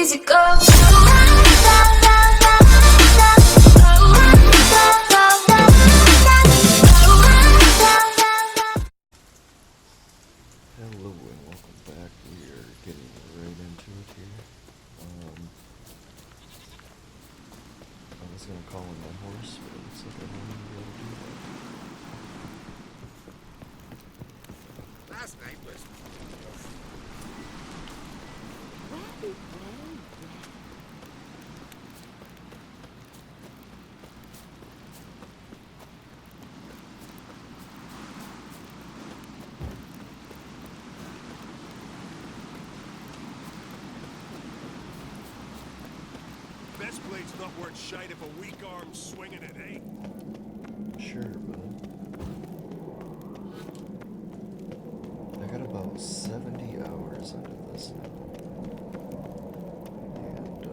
easy go. Hello and welcome back. We are getting right into it here. I was gonna call in my horse, but it looks like I won't even be able to do that. Last night was... Best blade's not worth shite if a weak arm's swinging it, eh? Sure, bud. I got about 70 hours into this now. And,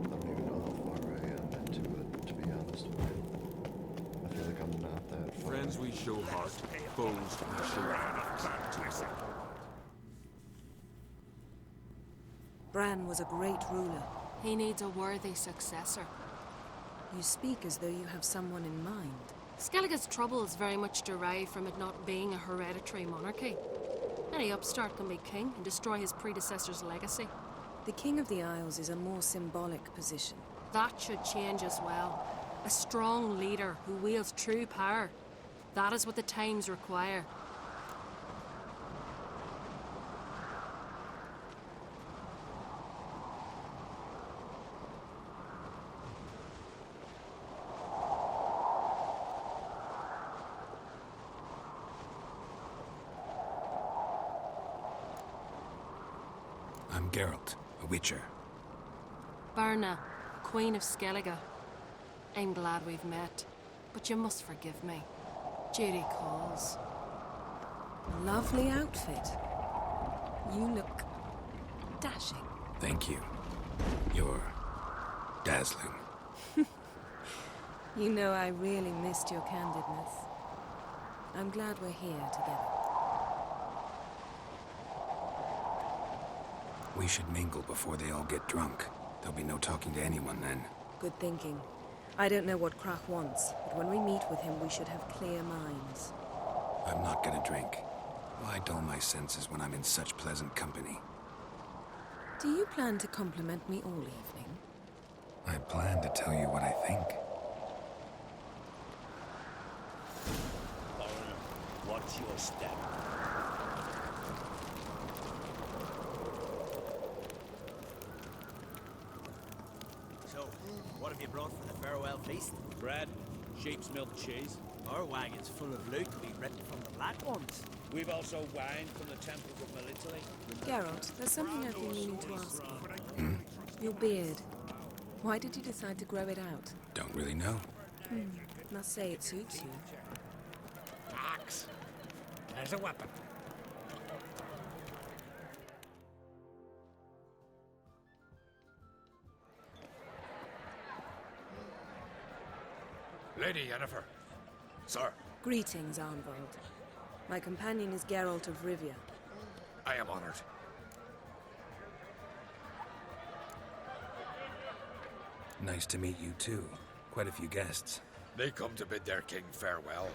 I don't even know how far I am into it, to be honest with you. I feel like I'm not that far. Friends we show heart, foes we show baptism. Bran was a great ruler. He needs a worthy successor. You speak as though you have someone in mind. Skellige's troubles very much derive from it not being a hereditary monarchy. Any upstart can be king and destroy his predecessor's legacy. The King of the Isles is a more symbolic position. That should change as well. A strong leader who wields true power. That is what the times require. I'm Geralt, a Witcher. Birna, Queen of Skellige. I'm glad we've met, but you must forgive me. Duty calls. Lovely outfit. You look dashing. Thank you. You're dazzling. You know, I really missed your candidness. I'm glad we're here together. We should mingle before they all get drunk. There'll be no talking to anyone then. Good thinking. I don't know what Krach wants, but when we meet with him, we should have clear minds. I'm not gonna drink. Why dull my senses when I'm in such pleasant company? Do you plan to compliment me all evening? I plan to tell you what I think. Watch your step. So, what have you brought for the farewell feast? Bread, sheep's milk cheese. Our wagon's full of loot to be written from the Black Ones. We've also wine from the temples of Melitele. Geralt, there's something I've been meaning to ask you. Your beard. Why did you decide to grow it out? Don't really know. Must say it suits you. Axe. There's a weapon. Lady Yennefer. Sir, Greetings, Arnvold. My companion is Geralt of Rivia. I am honored. Nice to meet you too. Quite a few guests. They come to bid their king farewell.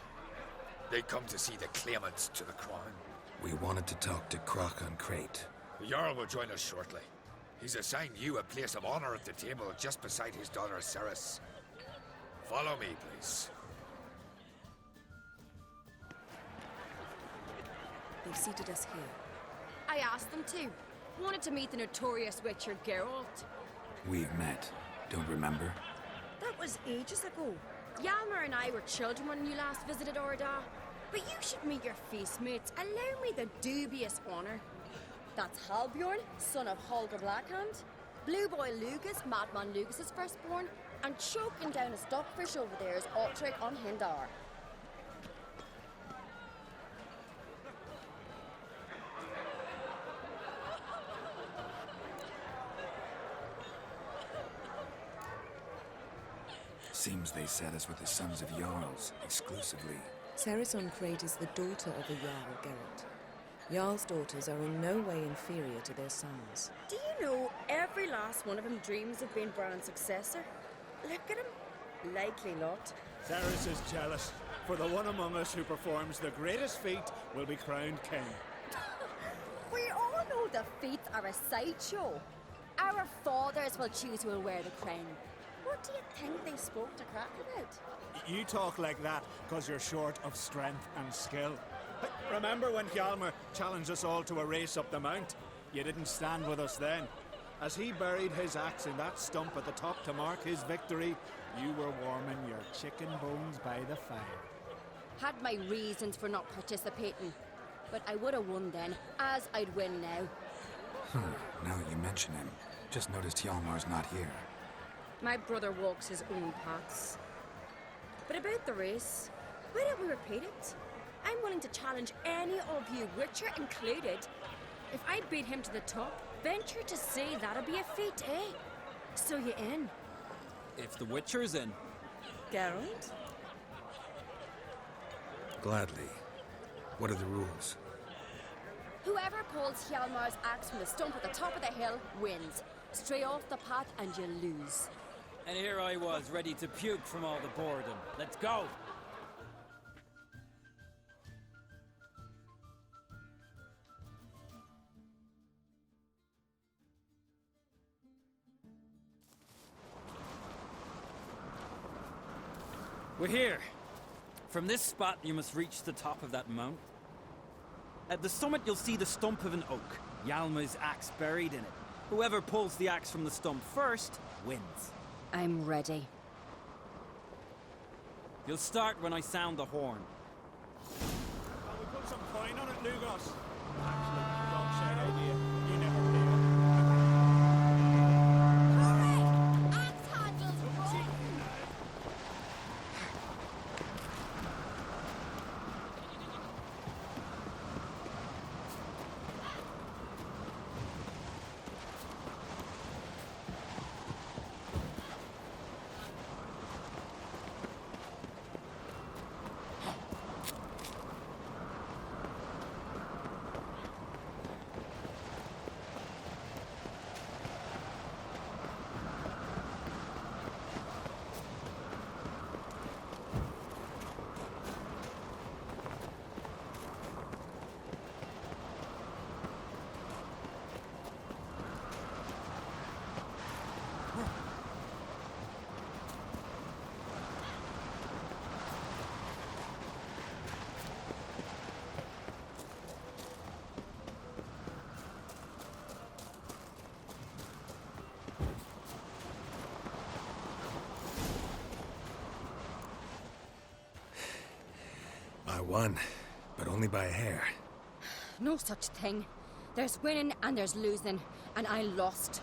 They come to see the claimants to the crown. We wanted to talk to Krach on Crate. The Jarl will join us shortly. He's assigned you a place of honor at the table just beside his daughter Cerys. Follow me, please. They've seated us here. I asked them to. Wanted to meet the notorious Witcher Geralt. We've met. Don't remember? That was ages ago. Yalmer and I were children when you last visited Orda. But you should meet your feast mates. Allow me the dubious honor. That's Halbjorn, son of Holger Blackhand. Blue Boy Lugas, Madman Lugas' firstborn. And choking down a stockfish over there is Otrek on Hindar. Seems they set us with the sons of Jarls, exclusively. Cerys on Crate is the daughter of a Jarl, Geralt. Jarl's daughters are in no way inferior to their sons. Do you know every last one of them dreams of being Bran's successor? Look at him. Likely lot. Cerys is jealous, for the one among us who performs the greatest feat will be crowned king. We all know the feats are a sideshow. Our fathers will choose who will wear the crown. What do you think they spoke to Crack about? You talk like that because you're short of strength and skill. Remember when Hjalmar challenged us all to a race up the mount? You didn't stand with us then. As he buried his axe in that stump at the top to mark his victory, you were warming your chicken bones by the fire. Had my reasons for not participating, but I would have won then, as I'd win now. Now that you mention him, just noticed Hjalmar's not here. My brother walks his own paths. But about the race, why don't we repeat it? I'm willing to challenge any of you, Witcher included. If I beat him to the top, venture to say that'll be a feat, eh? So you in? If the Witcher's in. Geralt? Gladly. What are the rules? Whoever pulls Hjalmar's axe from the stump at the top of the hill wins. Stray off the path and you lose. And here I was, ready to puke from all the boredom. Let's go! We're here. From this spot, you must reach the top of that mount. At the summit, you'll see the stump of an oak, Hjalmar's axe buried in it. Whoever pulls the axe from the stump first wins. I'm ready. You'll start when I sound the horn. Can we put some coin on it, Lugos? Absolute dog-shit idea. You never play Hurry! Axe handles roll! I won, but only by a hair. No such thing. There's winning and there's losing, and I lost.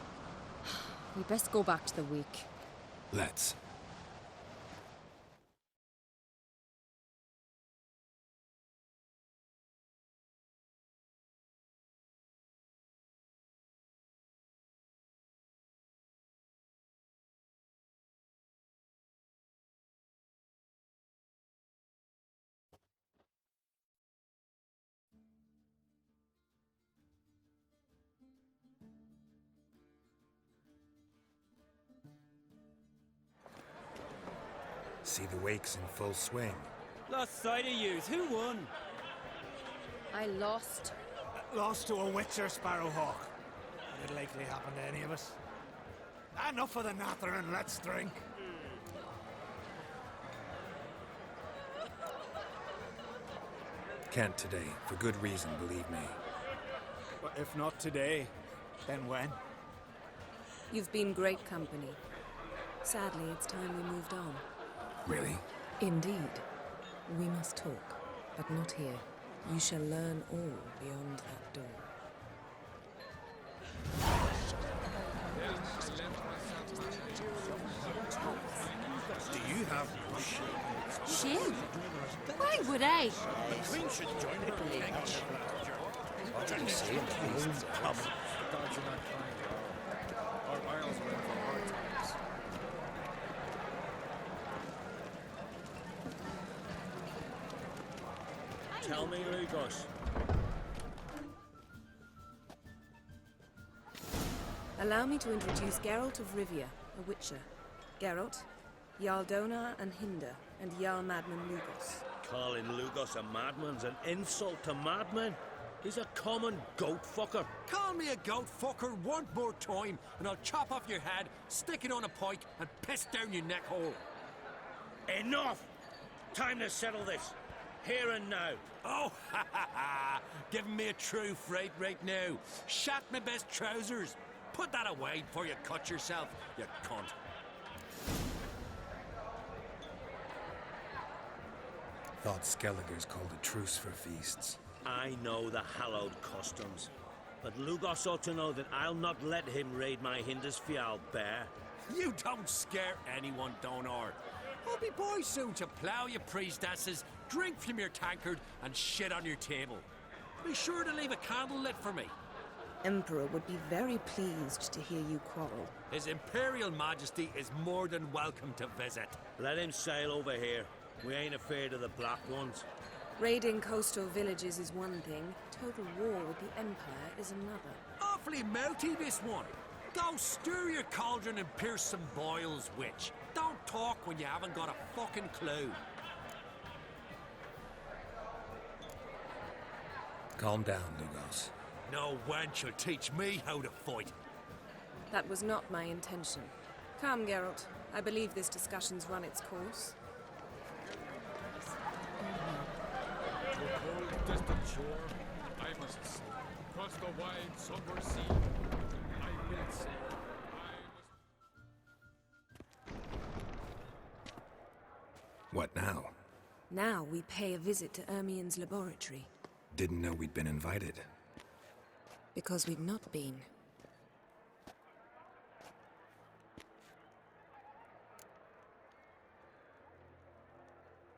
We best go back to the week. Let's. See the wakes in full swing. Lost sight of yous. Who won? I lost. Lost to a Witcher Sparrowhawk. It'd likely happen to any of us. Enough of the natter and let's drink. Can't today, for good reason, believe me. But if not today, then when? You've been great company. Sadly, it's time we moved on. Really? Indeed. We must talk, but not here. You shall learn all beyond that door. Do you have no shame? Shame? Why would I? The Queen should join the king. What are you saying? Come. The gods are not kind. Our isles are in for hard times. Tell me, Lugos. Allow me to introduce Geralt of Rivia, a witcher. Geralt, Jarl Donar and Hinder, and Jarl Madman Lugos. Calling Lugos a madman's an insult to madmen. He's a common goat fucker. Call me a goat fucker one more time, and I'll chop off your head, stick it on a pike, and piss down your neck hole. Enough! Time to settle this. Here and now. Oh, ha ha ha! Giving me a true fright right now. Shat my best trousers. Put that away before you cut yourself, you cunt. Thought Skellige's called a truce for feasts. I know the hallowed customs, but Lugos ought to know that I'll not let him raid my Hindisfial bear. You don't scare anyone, Donar. I'll be boy soon to plough your priestesses, drink from your tankard, and shit on your table. Be sure to leave a candle lit for me. Emperor would be very pleased to hear you quarrel. His Imperial Majesty is more than welcome to visit. Let him sail over here. We ain't afraid of the Black Ones. Raiding coastal villages is one thing. Total war with the Empire is another. Awfully melty, this one. Go stir your cauldron and pierce some boils, witch. Don't talk when you haven't got a fucking clue. Calm down, Lugos. No wench will teach me how to fight. That was not my intention. Come, Geralt. I believe this discussion's run its course. Distant shore, I must sail. Across the wide, somber sea, I will sail. What now? Now we pay a visit to Ermien's laboratory. Didn't know we'd been invited. Because we've not been.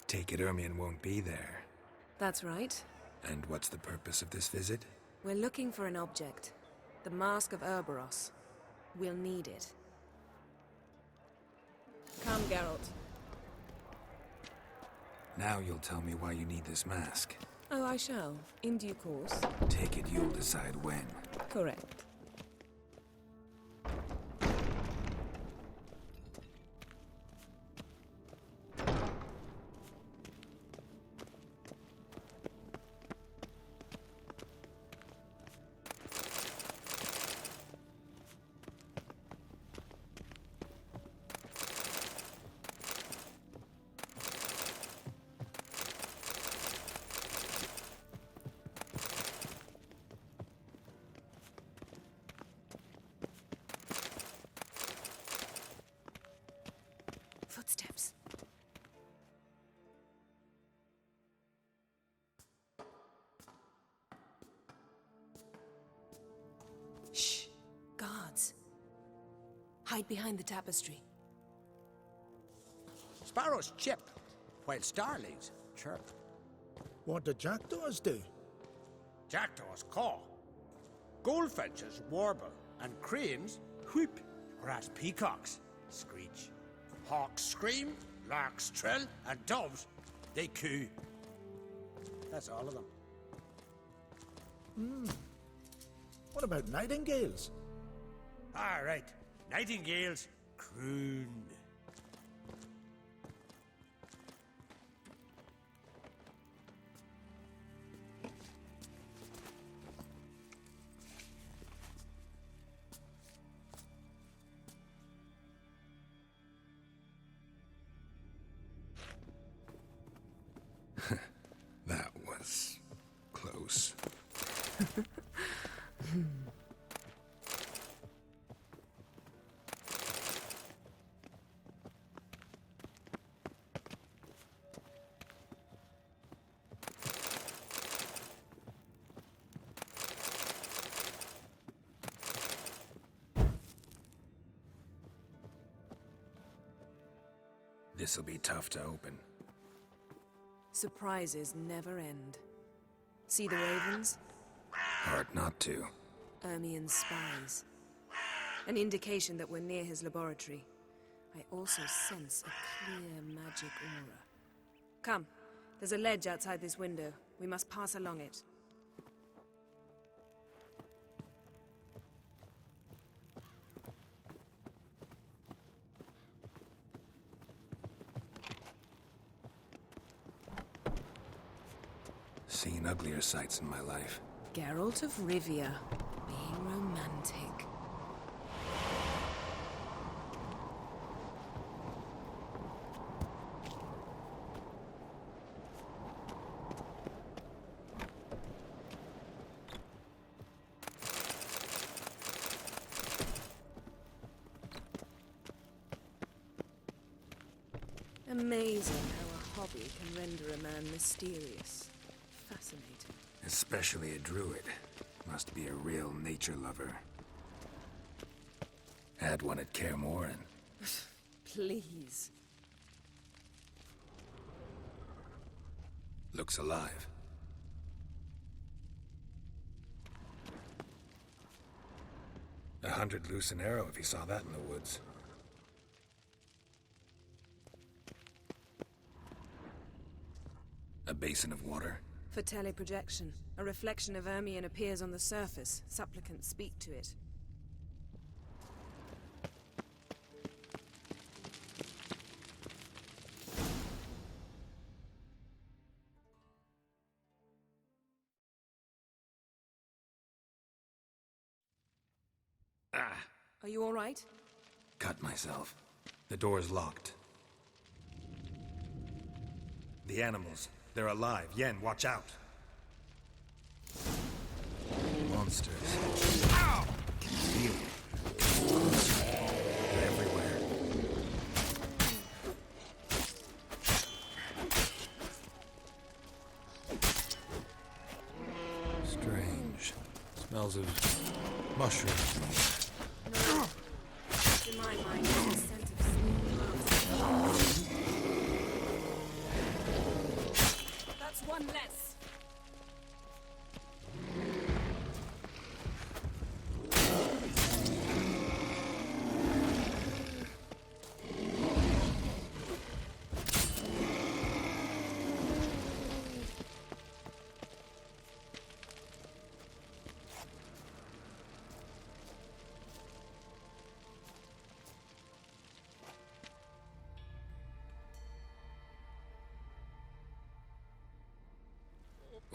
Take it Ermien won't be there. That's right. And what's the purpose of this visit? We're looking for an object. The Mask of Urboros. We'll need it. Come, Geralt. Now you'll tell me why you need this mask. Oh, I shall. In due course. Take it you'll decide when. Correct. Footsteps. Shh. Guards. Hide behind the tapestry. Sparrows chip, while starlings chirp. What do jackdaws do? Jackdaws caw. Goldfinches warble, and cranes whoop, whereas peacocks screech. Hawks scream, larks trill, and doves, they coo. That's all of them. What about nightingales? All right, nightingales croon. That was close. This'll be tough to open. Surprises never end. See the ravens? Hard not to. Ermien's spies. An indication that we're near his laboratory. I also sense a clear magic aura. Come, there's a ledge outside this window. We must pass along it. seen uglier sights in my life. Geralt of Rivia, being romantic. Amazing how a hobby can render a man mysterious. Fascinating. Especially a druid. Must be a real nature lover. Had one at Kaer Morhen. Please. Looks alive. $100 loose an arrow if he saw that in the woods. A basin of water. For teleprojection, a reflection of Ermion appears on the surface. Supplicants speak to it. Are you all right? Cut myself. The door's locked. The animals. They're alive. Yen, watch out. Monsters. Ow! Feel them. They're everywhere. Strange. Smells of mushrooms. No. In my mind, there's a scent of sweet grass. That's one less.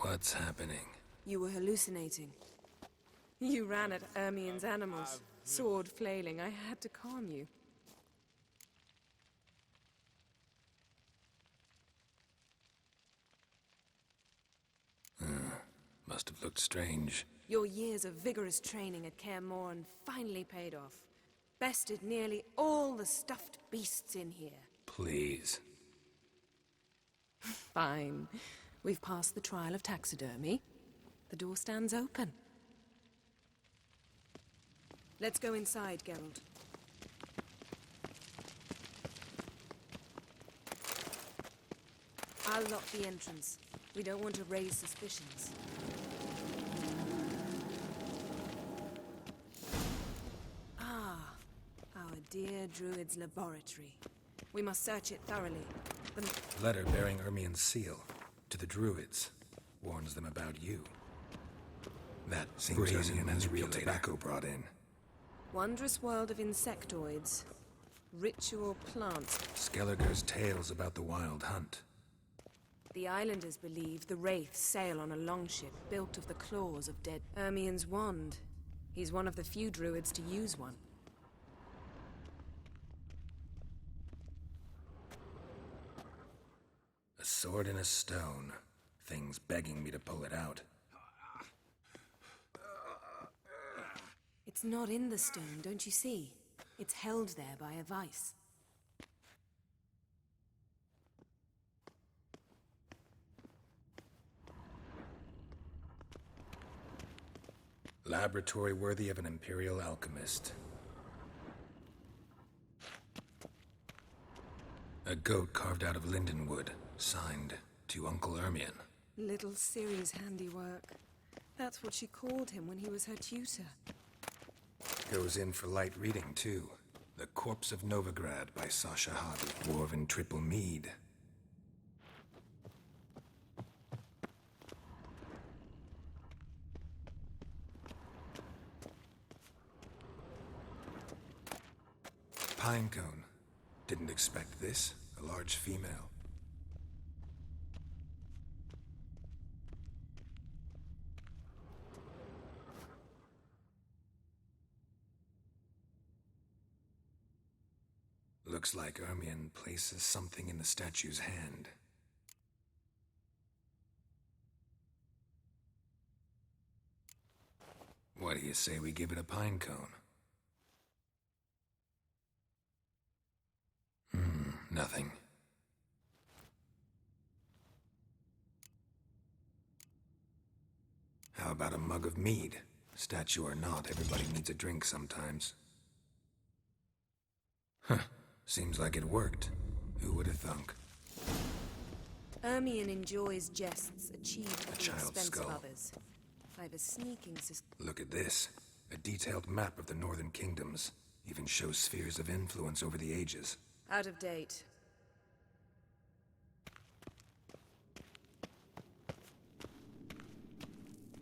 What's happening? You were hallucinating. You ran at Ermion's animals, sword flailing. I had to calm you. Must have looked strange. Your years of vigorous training at Kaer Morhen finally paid off. Bested nearly all the stuffed beasts in here. Please. Fine. We've passed the trial of taxidermy. The door stands open. Let's go inside, Geralt. I'll lock the entrance. We don't want to raise suspicions. Ah, our dear druid's laboratory. We must search it thoroughly. The Letter bearing Ermion's seal to the druids warns them about you. That seems Ermion has real tobacco brought in. wondrous world of insectoids. Ritual plants. Skellige's tales about the wild hunt. The islanders believe the wraiths sail on a longship built of the claws of dead. Ermion's wand. He's one of the few druids to use one. A sword and a stone. Things begging me to pull it out. It's not in the stone, don't you see? It's held there by a vice. Laboratory worthy of an imperial alchemist. A goat carved out of lindenwood, signed to Uncle Ermion. Little Ciri's handiwork. That's what she called him when he was her tutor. Goes in for light reading, too. The Corpse of Novigrad by Sasha Hadi. Dwarven triple mead. Pinecone. Didn't expect this. A large female. Looks like Ermion places something in the statue's hand. What do you say we give it a pine cone? Nothing. How about a mug of mead? Statue or not, everybody needs a drink sometimes. Huh. Seems like it worked. Who would have thunk? Ermion enjoys jests achieved at the child's expense skull. of others. I've a sneaking Look at this. A detailed map of the Northern Kingdoms. Even shows spheres of influence over the ages. Out of date.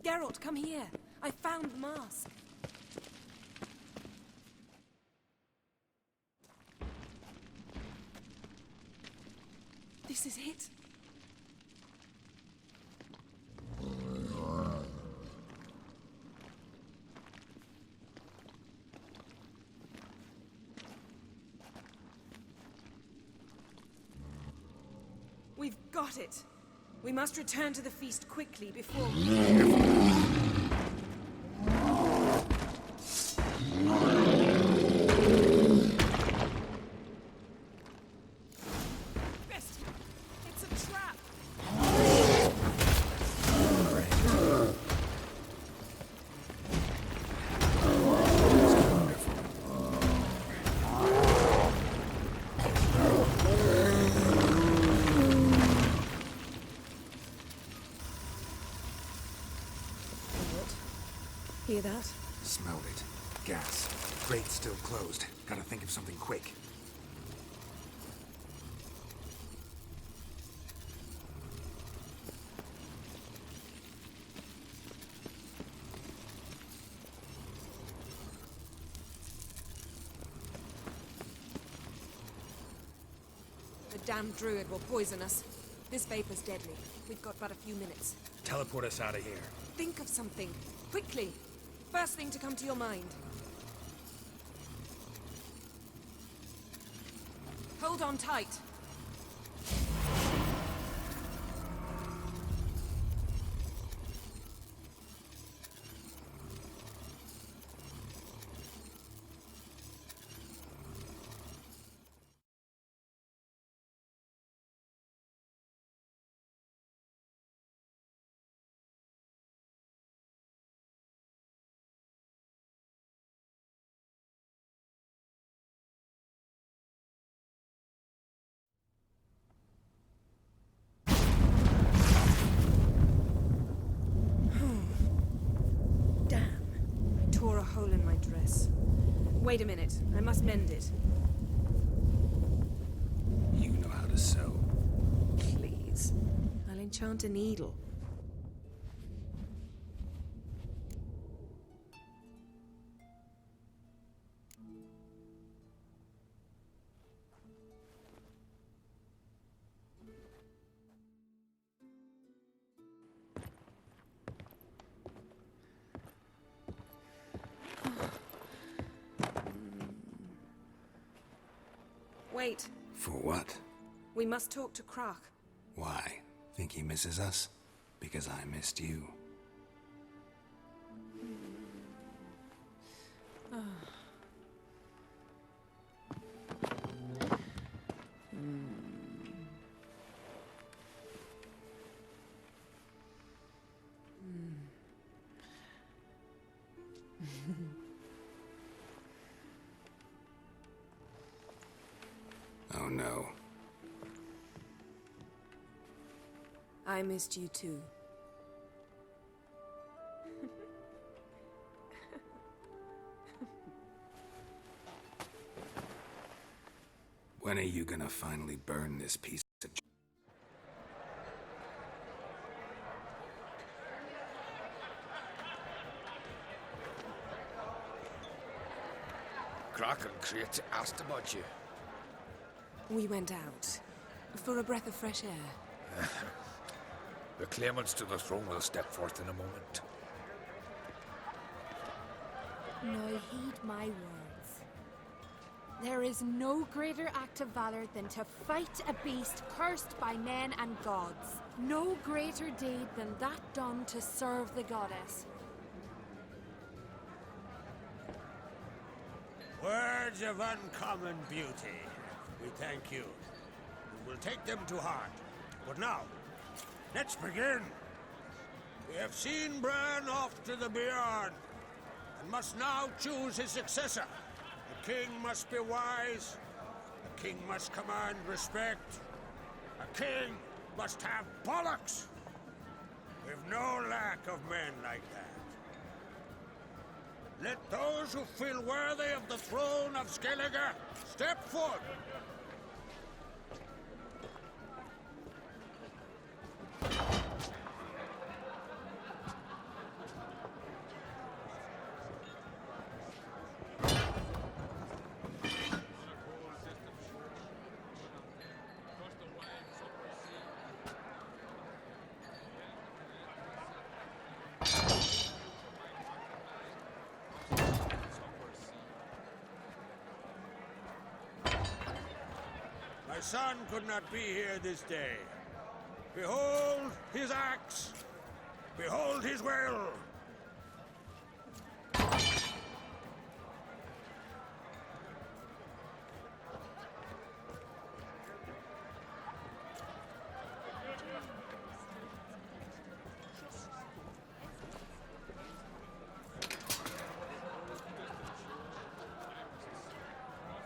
Geralt, come here. I found the mask. This is it. We've got it. We must return to the feast quickly before... Best. It's a trap. Hear that? Smelled it. Gas. Grate's still closed. Gotta think of something quick. The damned druid will poison us. This vapor's deadly. We've got but a few minutes. Teleport us out of here. Think of something. Quickly. First thing to come to your mind. Hold on tight. Tore a hole in my dress. Wait a minute. I must mend it. You know how to sew. Please. I'll enchant a needle. Wait. For what? We must talk to Croc. Why? Think he misses us? Because I missed you. Oh no. I missed you too. When are you gonna finally burn this piece of... Croc and Crate asked about you. We went out. For a breath of fresh air. The claimants to the throne will step forth in a moment. Now heed my words. There is no greater act of valor than to fight a beast cursed by men and gods. No greater deed than that done to serve the goddess. Words of uncommon beauty. We thank you. We will take them to heart. But now, let's begin. We have seen Bran off to the Beyond, and must now choose his successor. The king must be wise. The king must command respect. A king must have bollocks. We've no lack of men like that. Let those who feel worthy of the throne of Skellige step forward. My son could not be here this day. Behold his axe. Behold his will.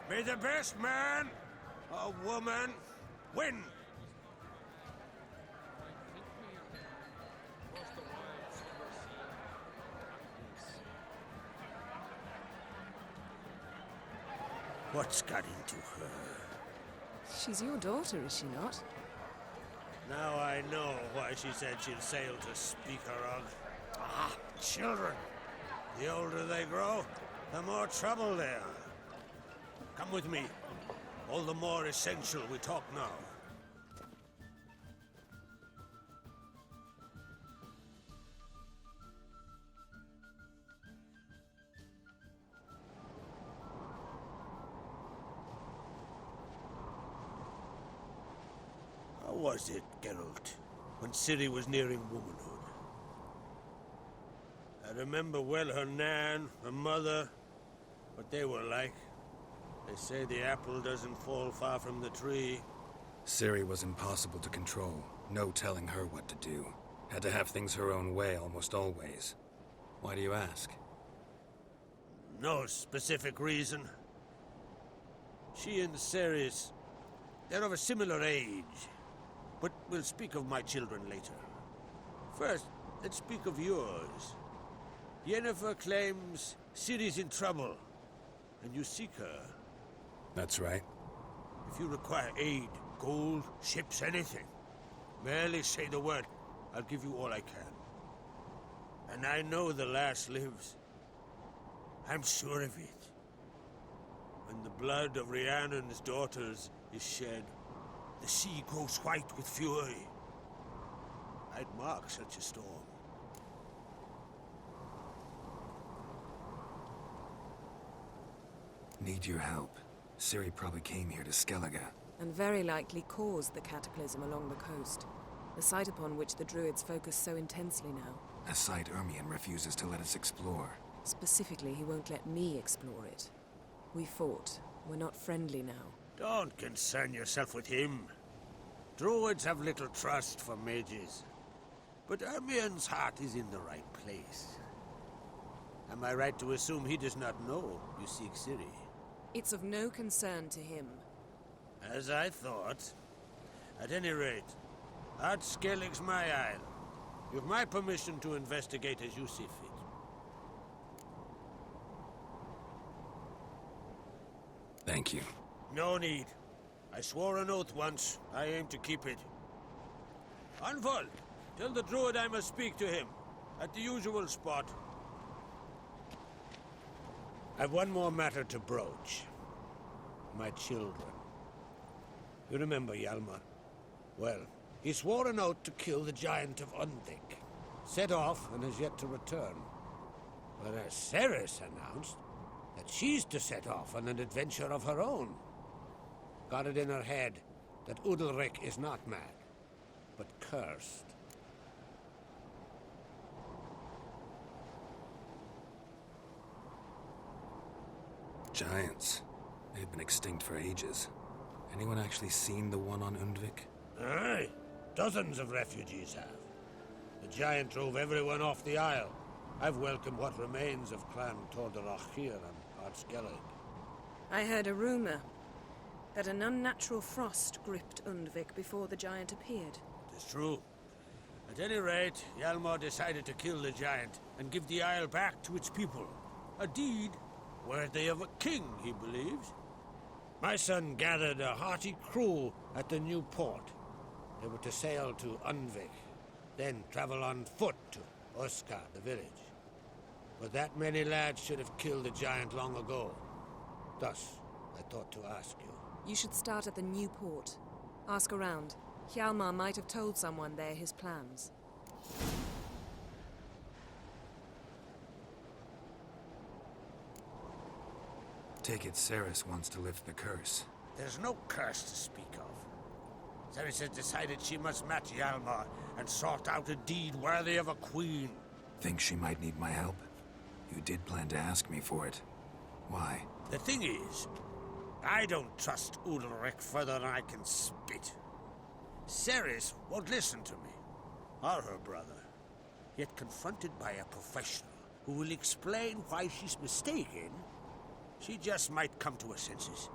May the best man or woman win. What's got into her? She's your daughter, is she not? Now I know why she said she'd sail to Speakerog. Ah, children. The older they grow, the more trouble they are. Come with me. All the more essential we talk now. How was it, Geralt, when Ciri was nearing womanhood? I remember well her nan, her mother, what they were like. They say the apple doesn't fall far from the tree. Ciri was impossible to control. No telling her what to do. Had to have things her own way almost always. Why do you ask? No specific reason. She and Ceres, they're of a similar age. But we'll speak of my children later. First, let's speak of yours. Yennefer claims Ciri's in trouble, and you seek her. That's right. If you require aid, gold, ships, anything, merely say the word. I'll give you all I can. And I know the lass lives. I'm sure of it. When the blood of Rhiannon's daughters is shed, the sea grows white with fury. I'd mark such a storm. Need your help. Ciri probably came here to Skellige. And very likely caused the cataclysm along the coast. A site upon which the Druids focus so intensely now. A site Ermion refuses to let us explore. Specifically, he won't let me explore it. We fought. We're not friendly now. Don't concern yourself with him. Druids have little trust for mages. But Ermion's heart is in the right place. Am I right to assume he does not know you seek Ciri? It's of no concern to him. As I thought. At any rate, Ard Skellig's my isle. You've my permission to investigate as you see fit. Thank you. No need. I swore an oath once. I aim to keep it. Anvald, tell the druid I must speak to him. At the usual spot. I've one more matter to broach. My children. You remember Hjalmar? Well, he swore an oath to kill the Giant of Undvik. Set off and has yet to return. Whereas Ceres announced that she's to set off on an adventure of her own. Got it in her head that Udalric is not mad, but cursed. Giants. They've been extinct for ages. Anyone actually seen the one on Undvik? Aye, dozens of refugees have. The giant drove everyone off the Isle. I've welcomed what remains of Clan Tordarachir and Ardskellig. I heard a rumor that an unnatural frost gripped Undvik before the giant appeared. It's true. At any rate, Hjalmar decided to kill the giant and give the Isle back to its people. A deed worthy of a king, he believes. My son gathered a hearty crew at the new port. They were to sail to Undvik, then travel on foot to Oskar, the village. But that many lads should have killed the giant long ago. Thus, I thought to ask you. You should start at the new port. Ask around. Hjalmar might have told someone there his plans. Take it Ceres wants to lift the curse. There's no curse to speak of. Ceres has decided she must match Hjalmar and sort out a deed worthy of a queen. Think she might need my help? You did plan to ask me for it. Why? The thing is, I don't trust Udalric further than I can spit. Ceres won't listen to me, or her brother. Yet confronted by a professional who will explain why she's mistaken, she just might come to her senses.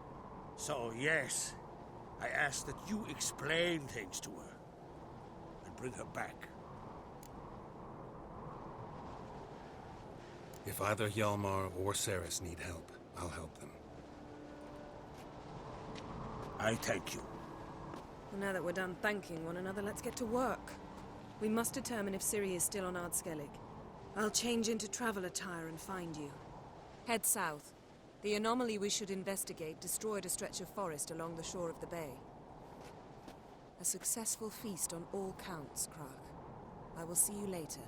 So yes, I ask that you explain things to her and bring her back. If either Hjalmar or Ceres need help, I'll help them. I thank you. Well, now that we're done thanking one another, let's get to work. We must determine if Ciri is still on Ardskellig. I'll change into travel attire and find you. Head south. The anomaly we should investigate destroyed a stretch of forest along the shore of the bay. A successful feast on all counts, Krach. I will see you later.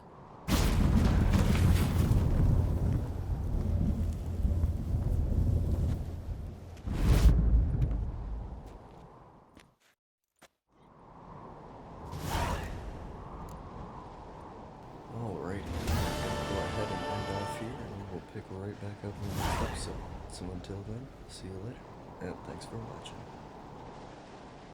Alrighty, go ahead and end off here, and we will pick right back up in the next episode. So until then, see you later, and thanks for watching.